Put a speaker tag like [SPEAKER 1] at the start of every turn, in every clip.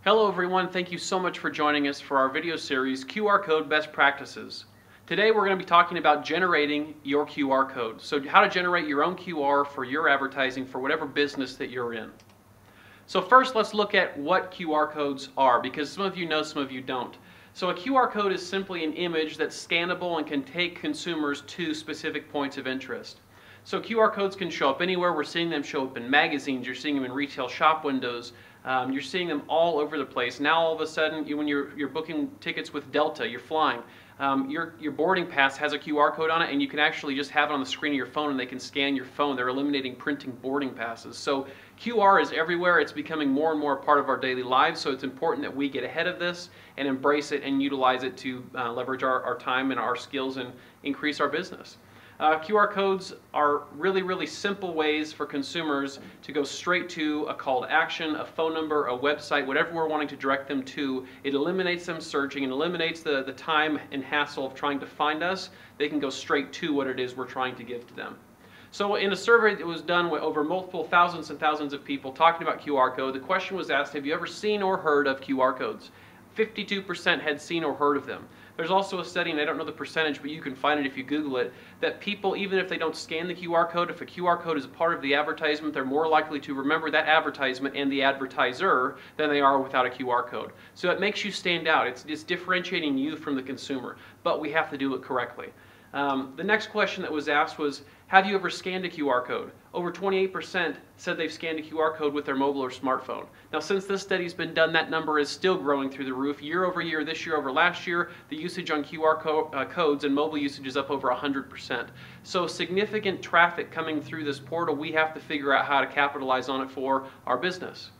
[SPEAKER 1] Hello everyone, thank you so much for joining us for our video series, QR Code Best Practices. Today we're going to be talking about generating your QR code. So how to generate your own QR for your advertising for whatever business that you're in. So first let's look at what QR codes are, because some of you know, some of you don't. So a QR code is simply an image that's scannable and can take consumers to specific points of interest. So QR codes can show up anywhere. We're seeing them show up in magazines, you're seeing them in retail shop windows, you're seeing them all over the place. Now all of a sudden, when you're booking tickets with Delta, you're flying, your boarding pass has a QR code on it, and you can actually just have it on the screen of your phone and they can scan your phone. They're eliminating printing boarding passes. So QR is everywhere. It's becoming more and more a part of our daily lives, so it's important that we get ahead of this and embrace it and utilize it to leverage our time and our skills and increase our business. QR codes are really simple ways for consumers to go straight to a call to action, a phone number, a website, whatever we're wanting to direct them to. It eliminates them searching and eliminates the time and hassle of trying to find us. They can go straight to what it is we're trying to give to them. So in a survey that was done with over multiple thousands and thousands of people talking about QR code, the question was asked, have you ever seen or heard of QR codes? 52% had seen or heard of them. There's also a study, and I don't know the percentage, but you can find it if you Google it, that people, even if they don't scan the QR code, if a QR code is a part of the advertisement, they're more likely to remember that advertisement and the advertiser than they are without a QR code. So it makes you stand out. It's differentiating you from the consumer, but we have to do it correctly. The next question that was asked was, have you ever scanned a QR code? Over 28% said they've scanned a QR code with their mobile or smartphone. Now, since this study's been done, that number is still growing through the roof. Year over year, this year over last year, the usage on QR codes and mobile usage is up over 100%. So significant traffic coming through this portal. We have to figure out how to capitalize on it for our business.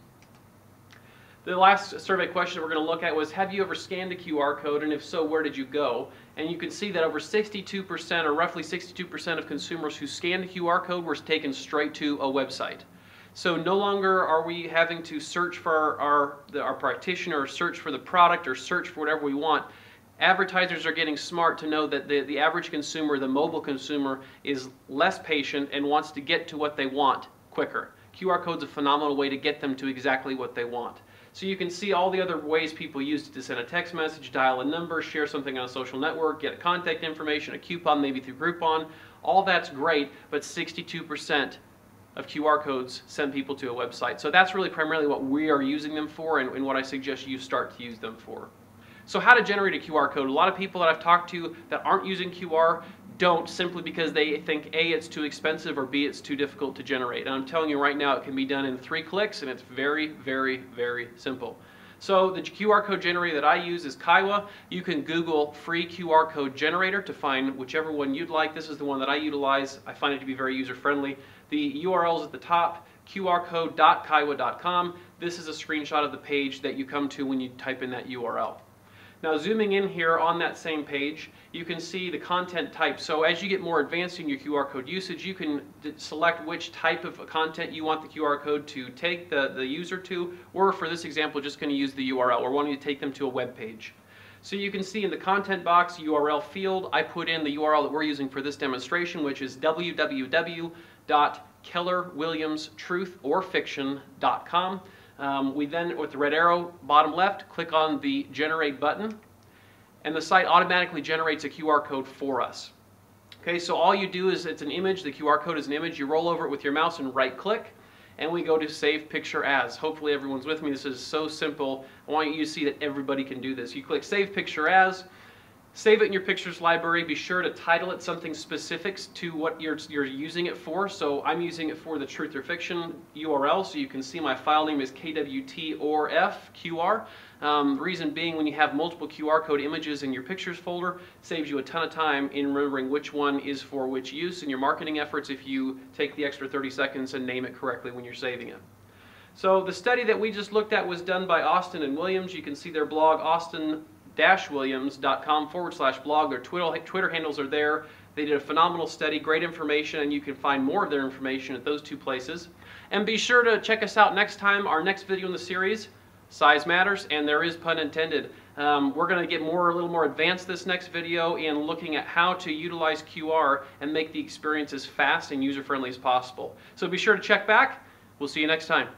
[SPEAKER 1] The last survey question we're going to look at was, have you ever scanned a QR code, and if so, where did you go? And you can see that over 62%, or roughly 62% of consumers who scanned a QR code were taken straight to a website. So no longer are we having to search for our practitioner, or search for the product, or search for whatever we want. Advertisers are getting smart to know that the average consumer, the mobile consumer, is less patient and wants to get to what they want quicker. QR code's a phenomenal way to get them to exactly what they want. So you can see all the other ways people use it to send a text message, dial a number, share something on a social network, get contact information, a coupon maybe through Groupon. All that's great, but 62% of QR codes send people to a website. So that's really primarily what we are using them for, and what I suggest you start to use them for. So how to generate a QR code? A lot of people that I've talked to that aren't using QR don't, simply because they think A, it's too expensive, or B, it's too difficult to generate. And I'm telling you right now, it can be done in 3 clicks, and it's very simple. So the QR code generator that I use is Kaiwa. You can Google free QR code generator to find whichever one you'd like. This is the one that I utilize. I find it to be very user-friendly. The URL is at the top, qrcode.kaiwa.com. This is a screenshot of the page that you come to when you type in that URL. Now zooming in here on that same page, you can see the content type. So as you get more advanced in your QR code usage, you can select which type of content you want the QR code to take the user to, or for this example, just going to use the URL. We're wanting to take them to a web page. So you can see in the content box URL field, I put in the URL that we're using for this demonstration, which is www.kellerwilliamstruthiorfiction.com. We then, with the red arrow bottom left, click on the generate button, and the site automatically generates a QR code for us. Okay, so all you do is, it's an image, the QR code is an image, you roll over it with your mouse and right click, and we go to save picture as. Hopefully everyone's with me. This is so simple. I want you to see that everybody can do this. You click save picture as, save it in your pictures library. Be sure to title it something specific to what you're using it for. So I'm using it for the Truth or Fiction URL, so you can see my file name is KWT-OR-FQR. The reason being, when you have multiple QR code images in your pictures folder, it saves you a ton of time in remembering which one is for which use in your marketing efforts if you take the extra 30 seconds and name it correctly when you're saving it. So the study that we just looked at was done by Austin and Williams. You can see their blog, austin-williams.com/blog. Their Twitter handles are there. They did a phenomenal study, great information, and you can find more of their information at those 2 places. And be sure to check us out next time. Our next video in the series, Size Matters, and there is pun intended. We're going to get a little more advanced this next video in looking at how to utilize QR and make the experience as fast and user-friendly as possible. So be sure to check back. We'll see you next time.